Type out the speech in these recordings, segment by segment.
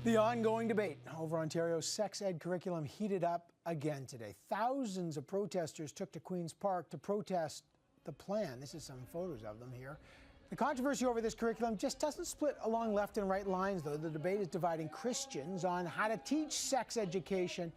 The ongoing debate over Ontario's sex ed curriculum heated up again today. Thousands of protesters took to Queen's Park to protest the plan. This is some photos of them here. The controversy over this curriculum just doesn't split along left and right lines, though. The debate is dividing Christians on how to teach sex education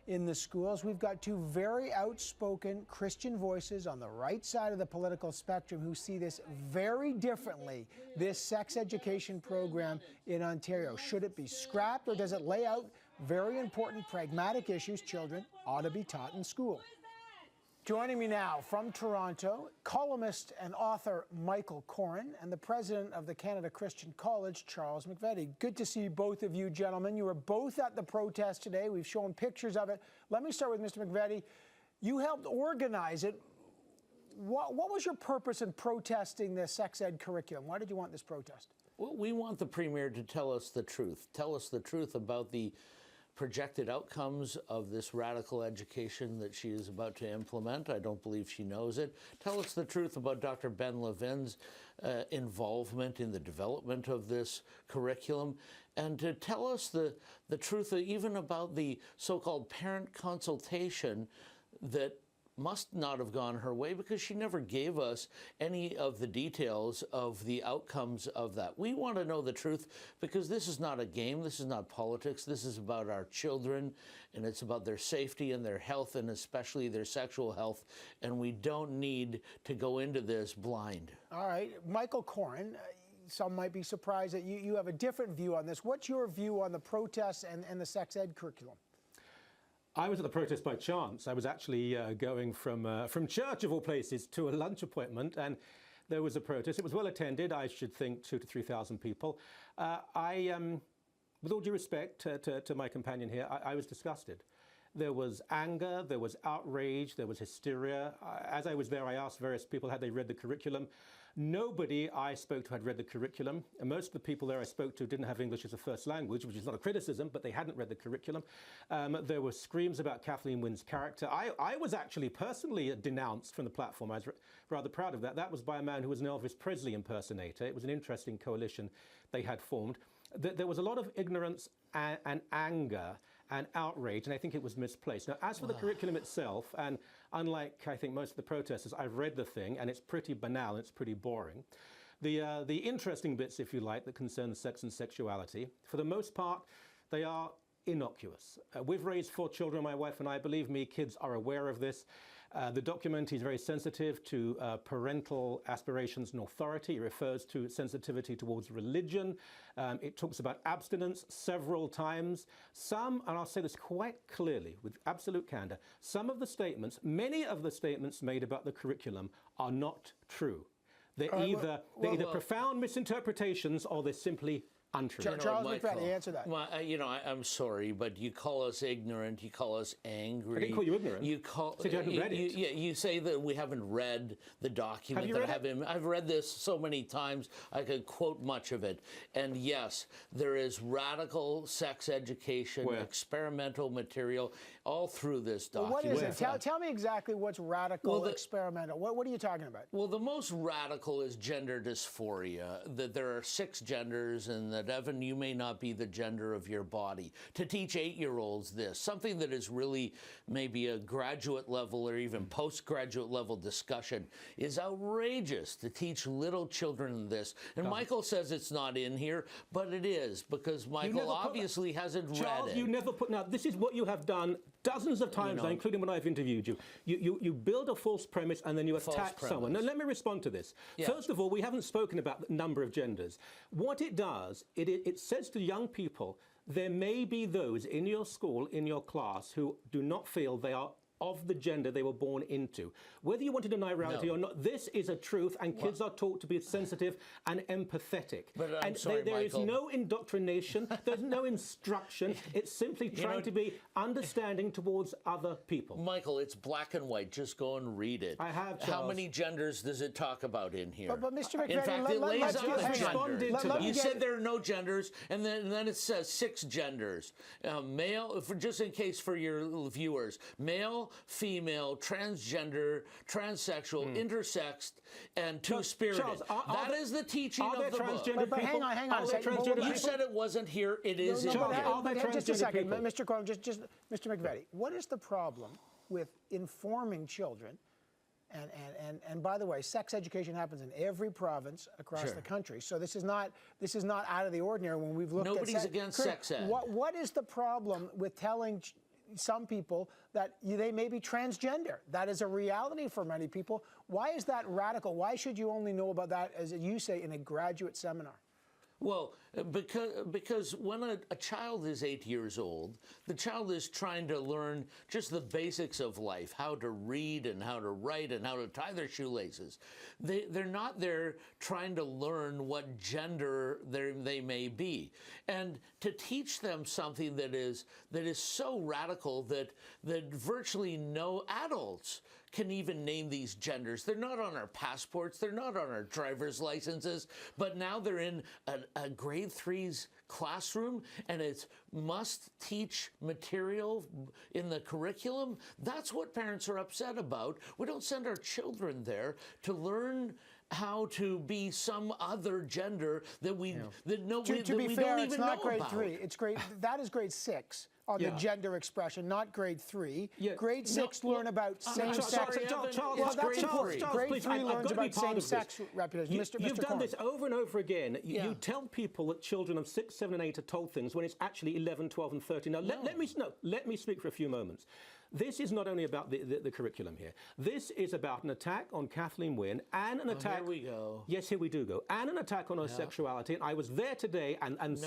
in the schools. We've got two very outspoken Christian voices on the right side of the political spectrum who see this very differently, this sex education program in Ontario. Should it be scrapped, or does it lay out very important pragmatic issues children ought to be taught in school? Joining me now from Toronto, columnist and author Michael Coren and the president of the Canada Christian College, Charles McVety. Good to see both of you gentlemen. You were both at the protest today. We've shown pictures of it. Let me start with Mr. McVety. You helped organize it. What was your purpose in protesting the sex ed curriculum? Why did you want this protest? Well, we want the Premier to tell us the truth about the projected outcomes of this radical education that she is about to implement. I don't believe she knows it. Tell us the truth about Dr. Ben Levin's involvement in the development of this curriculum, and to tell us the truth even about the so-called parent consultation that must not have gone her way, because she never gave us any of the details of the outcomes of that. We want to know the truth, because this is not a game, this is not politics, this is about our children, and it's about their safety and their health, and especially their sexual health, and we don't need to go into this blind. All right, Michael Coren, some might be surprised that you have a different view on this. What's your view on the protests and the sex ed curriculum? I was at the protest by chance. I was actually going from church, of all places, to a lunch appointment, and there was a protest. It was well attended, I should think 2,000 to 3,000 people. With all due respect to my companion here, I was disgusted. There was anger, there was outrage, there was hysteria. As I was there, I asked various people had they read the curriculum. Nobody I spoke to had read the curriculum. And most of the people there I spoke to didn't have English as a first language, which is not a criticism, but they hadn't read the curriculum. There were screams about Kathleen Wynne's character. I was actually personally denounced from the platform. I was rather proud of that. That was by a man who was an Elvis Presley impersonator. It was an interesting coalition they had formed. There was a lot of ignorance and anger and outrage, and I think it was misplaced. Now, as for the curriculum itself, and unlike, I think, most of the protesters, I've read the thing, and it's pretty banal, it's pretty boring. The interesting bits, if you like, that concern sex and sexuality, for the most part, they are innocuous. We've raised 4 children, my wife and I. Believe me, kids are aware of this. The document is very sensitive to parental aspirations and authority. It refers to sensitivity towards religion. It talks about abstinence several times. Some, and I'll say this quite clearly with absolute candor, some of the statements, many of the statements made about the curriculum are not true. They're either profound misinterpretations, or they're simply untrue. Charles McVety, answer that. Well, I'm sorry, but you call us ignorant, you call us angry. I didn't call you ignorant. You call. You haven't read it. You say that we haven't read the document. Have you read it? I've read this so many times, I could quote much of it. And yes, there is radical sex education, experimental material all through this document. Well, what is it? Tell me exactly what's radical, experimental. What are you talking about? Well, the most radical is gender dysphoria, that there are 6 genders, and that, Evan, you may not be the gender of your body. To teach 8-year-olds this, something that is really maybe a graduate level or even postgraduate level discussion, is outrageous to teach little children this. And Michael says it's not in here, but it is, because Michael obviously hasn't read it. Charles, you never put, now this is what you have done dozens of times, including when I've interviewed you. You build a false premise and then you attack someone. Now let me respond to this. Yeah. First of all, we haven't spoken about the number of genders. What it does, it says to young people, there may be those in your school, in your class, who do not feel they are of the gender they were born into. Whether you want to deny reality or not, this is a truth, and kids are taught to be sensitive and empathetic. But and sorry, there is no indoctrination, there's no instruction, it's simply trying to be understanding towards other people. Michael, it's black and white, just go and read it. I have, Charles. How many genders does it talk about in here? But Mr. McVety, in fact, it lays out the genders. You said there are no genders, and then it says 6 genders. Male, just in case for your viewers, male, male, female, transgender, transsexual, intersexed, and two-spirited. Charles, that is the teaching of the book. But hang on a second. You said it wasn't here. It is in here. Just a second, Mr. Coren, just Mr. McVety. What is the problem with informing children? And by the way, sex education happens in every province across the country. So this is not out of the ordinary when we've looked Nobody's at against sex ed. What is the problem with telling some people that they may be transgender? That is a reality for many people. Why is that radical? Why should you only know about that, as you say, in a graduate seminar? Well, because when a child is 8 years old, the child is trying to learn just the basics of life, how to read and how to write and how to tie their shoelaces. They're not there trying to learn what gender they may be. And to teach them something that is so radical that virtually no adults can even name these genders. They're not on our passports, they're not on our driver's licenses, but now they're in a grade 3's classroom and it's must-teach material in the curriculum. That's what parents are upset about. We don't send our children there to learn how to be some other gender that we don't even know about. To be fair, it's not grade 3. It's that is grade 6. On the gender expression, not grade 3. Grade 6 learn about same-sex. Charles, grade 3 learns about same-sex representation. You've done this over and over again. You tell people that children of 6, 7, and 8 are told things when it's actually 11, 12, and 13. Now, let me speak for a few moments. This is not only about the curriculum here. This is about an attack on Kathleen Wynne and an attack. Here we go. Yes, here we do go. And an attack on her sexuality. And I was there today, and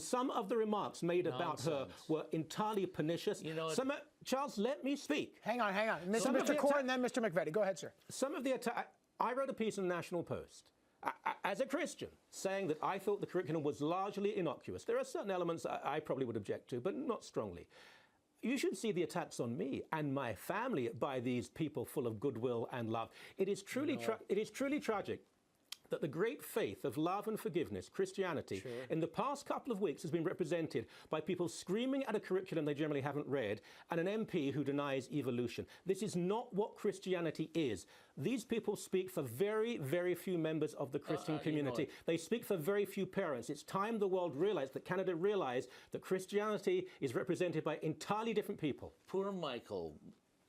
some of the remarks made about her were entirely pernicious. You know, Charles, let me speak. Hang on. Mr. Coren, then Mr. McVety. Go ahead, sir. Some of the attack. I wrote a piece in the National Post as a Christian, saying that I thought the curriculum was largely innocuous. There are certain elements I probably would object to, but not strongly. You should see the attacks on me and my family by these people full of goodwill and love. It is truly tragic that the great faith of love and forgiveness, Christianity, in the past couple of weeks has been represented by people screaming at a curriculum they generally haven't read and an MP who denies evolution. This is not what Christianity is. These people speak for very, very few members of the Christian community. They speak for very few parents. It's time the world realized, that Canada realized, that Christianity is represented by entirely different people. Poor Michael.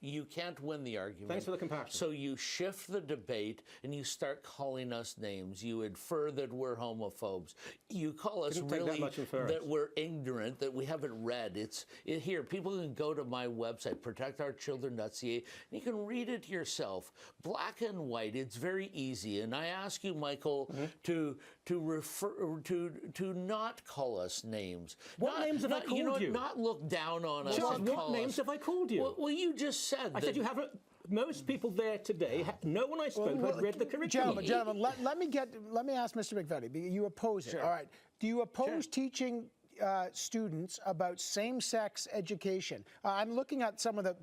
You can't win the argument. Thanks for the compassion. So you shift the debate and you start calling us names. You infer that we're homophobes. You call us really that we're ignorant, that we haven't read. Here, people can go to my website, protectourchildren.ca, and you can read it yourself. Black and white. It's very easy. And I ask you, Michael, to not call us names. What names have I called you? Not look down on us. Charles, what names have I called you? Well, you just said I said you haven't. Most people there today, no one I spoke had read the curriculum. Gentlemen, let me ask Mr. McVety. You oppose it, all right? Do you oppose teaching students about same-sex education? I'm looking at some of the,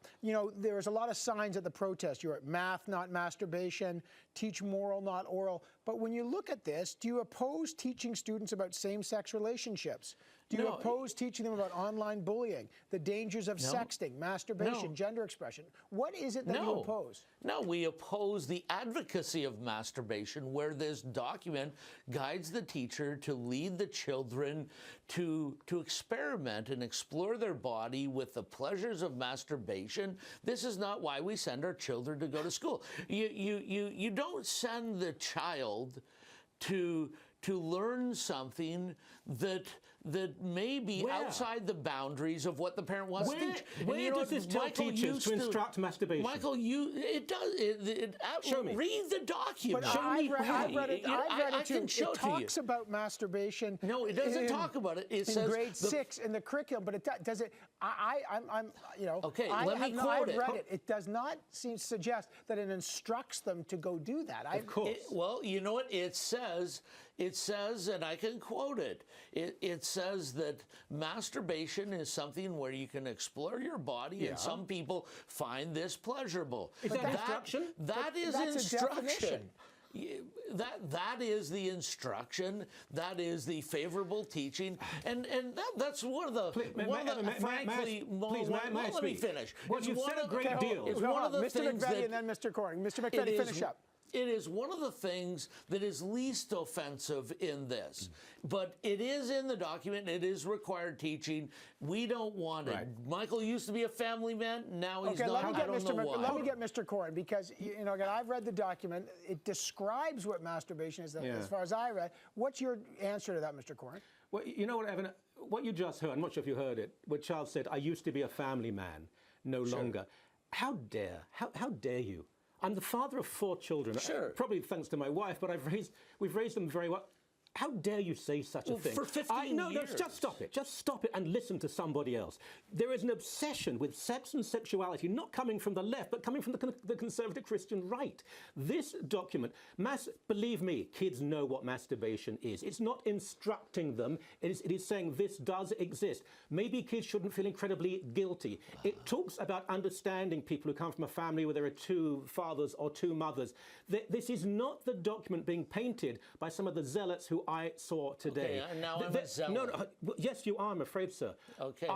there was a lot of signs at the protest. You're at math, not masturbation, teach moral, not oral. But when you look at this, do you oppose teaching students about same-sex relationships? Do you oppose teaching them about online bullying, the dangers of sexting, masturbation, gender expression? What is it that you oppose? No, we oppose the advocacy of masturbation, where this document guides the teacher to lead the children to experiment and explore their body with the pleasures of masturbation. This is not why we send our children to go to school. You don't send the child to learn something that may be outside the boundaries of what the parent wants to teach. Where does this tell teachers to instruct masturbation? Michael, it does. Show me. Read the document. But I've read it too. It talks about masturbation. No, it doesn't talk about it. It says in grade 6 in the curriculum, but it does it. Okay, let me quote it. I've read it. It does not suggest that it instructs them to go do that. Of course. Well, you know what it says. It says, and I can quote it. It says that masturbation is something where you can explore your body, and some people find this pleasurable. Is that instruction? That is that's instruction. That is the instruction. That is the favorable teaching, and that's one of the frankly. Let me finish. Well, you've said a great deal. It's one of the Mr. McVety and then Mr. Coren. Mr. McVety, finish up. It is one of the things that is least offensive in this. But it is in the document. It is required teaching. We don't want it. Michael used to be a family man. Now he's not. I don't know why. Let me get Mr. Coren, because, you know, again, I've read the document. It describes what masturbation is, as far as I read. What's your answer to that, Mr. Coren? Well, you know what, Evan? What you just heard, I'm not sure if you heard it, what Charles said, I used to be a family man, no longer. How dare you? I'm the father of 4 children, probably thanks to my wife, but we've raised them very well. How dare you say such a thing? For 15 years. No, just stop it. Just stop it and listen to somebody else. There is an obsession with sex and sexuality, not coming from the left, but coming from the conservative Christian right. This document, believe me, kids know what masturbation is. It's not instructing them. It is saying this does exist. Maybe kids shouldn't feel incredibly guilty. It talks about understanding people who come from a family where there are 2 fathers or 2 mothers. This is not the document being painted by some of the zealots who I saw today. Okay, and now I'm a zealot. No, yes, you are, I'm afraid, sir. Okay.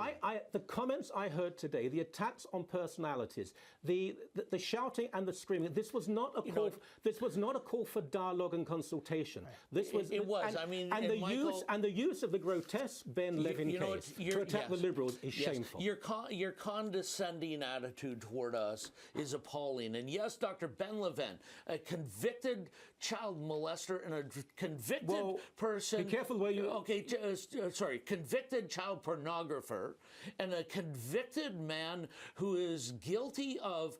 The comments I heard today, the attacks on personalities, the shouting and the screaming, this was not a call. This was not a call for dialogue and consultation. This was. It was. And the use of the grotesque Ben Levin case to attack the Liberals is shameful. Your condescending attitude toward us is appalling. And yes, Dr. Ben Levin, a convicted child molester and a convicted person. Be careful where you. Okay, convicted child pornographer and a convicted man who is guilty of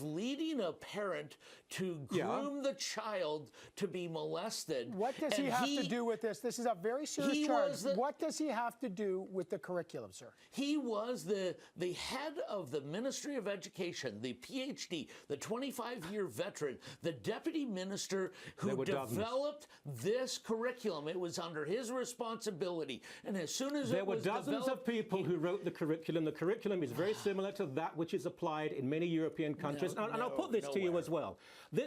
leading a parent to groom the child to be molested. What does he have to do with this? This is a very serious charge. What does he have to do with the curriculum, sir? He was the head of the Ministry of Education, the PhD, the 25-year veteran, the deputy minister who developed this curriculum. It was under his responsibility. And as soon as there were dozens of people who wrote the curriculum. The curriculum is very similar to that which is applied in many European countries. And I'll put this to you as well.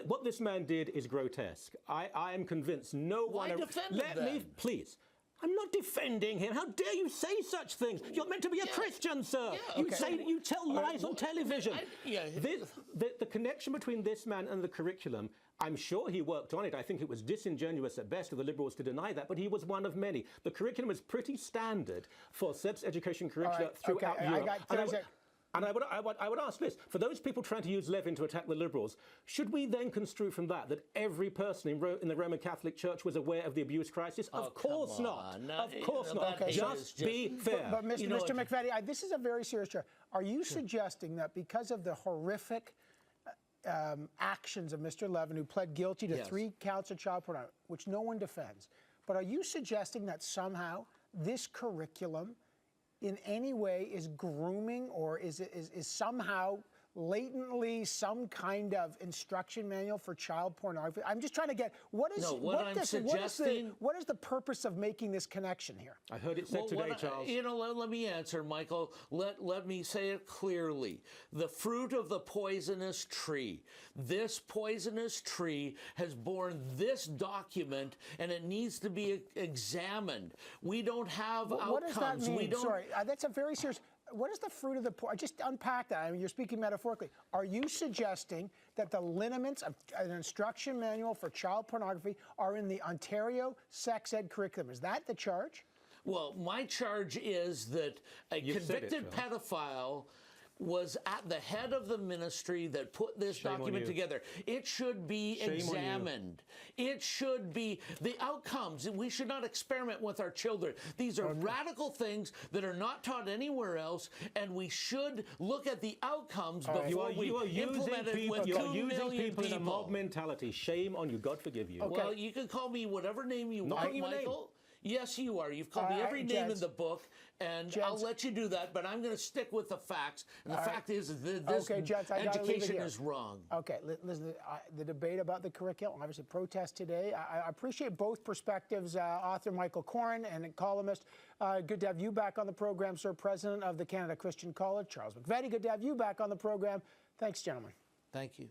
What this man did is grotesque. I am convinced no one... Why defend Let me, please. I'm not defending him. How dare you say such things? You're meant to be a Christian, sir. You tell lies on television. The connection between this man and the curriculum, I'm sure he worked on it. I think it was disingenuous at best of the Liberals to deny that, but he was one of many. The curriculum is pretty standard for sex education curricula throughout Europe. And I would ask this, for those people trying to use Levin to attack the Liberals, should we then construe from that every person in the Roman Catholic Church was aware of the abuse crisis? Of course not. Of course not. Just be fair. But Mr. McVety, this is a very serious charge. Are you suggesting that because of the horrific actions of Mr. Levin, who pled guilty to 3 counts of child pornography, which no one defends, but are you suggesting that somehow this curriculum in any way is grooming, or is somehow latently some kind of instruction manual for child pornography? I'm just trying to get what is the purpose of making this connection here? I heard it said today, Charles. Let me answer, Michael. Let me say it clearly. The fruit of the poisonous tree. This poisonous tree has borne this document, and it needs to be examined. We don't have outcomes. What does that mean? Sorry, that's a very serious. What is the fruit of the poison? Just unpack that. I mean, you're speaking metaphorically. Are you suggesting that the lineaments of an instruction manual for child pornography are in the Ontario sex ed curriculum? Is that the charge? Well, my charge is that a convicted pedophile was at the head of the ministry that put this document together. It should be examined. It should be the outcomes. We should not experiment with our children. These are radical things that are not taught anywhere else, and we should look at the outcomes before we implement it with 2 million people. You are using people in a mob mentality. Shame on you. God forgive you. Okay. Well, you can call me whatever name you want, Michael. Yes, you are. You've called me every name in the book, and I'll let you do that, but I'm going to stick with the facts. And the fact is that this education is wrong. Okay, listen, the debate about the curriculum, obviously protest today. I appreciate both perspectives, author Michael Coren and columnist. Good to have you back on the program, sir. President of the Canada Christian College, Charles McVety. Good to have you back on the program. Thanks, gentlemen. Thank you.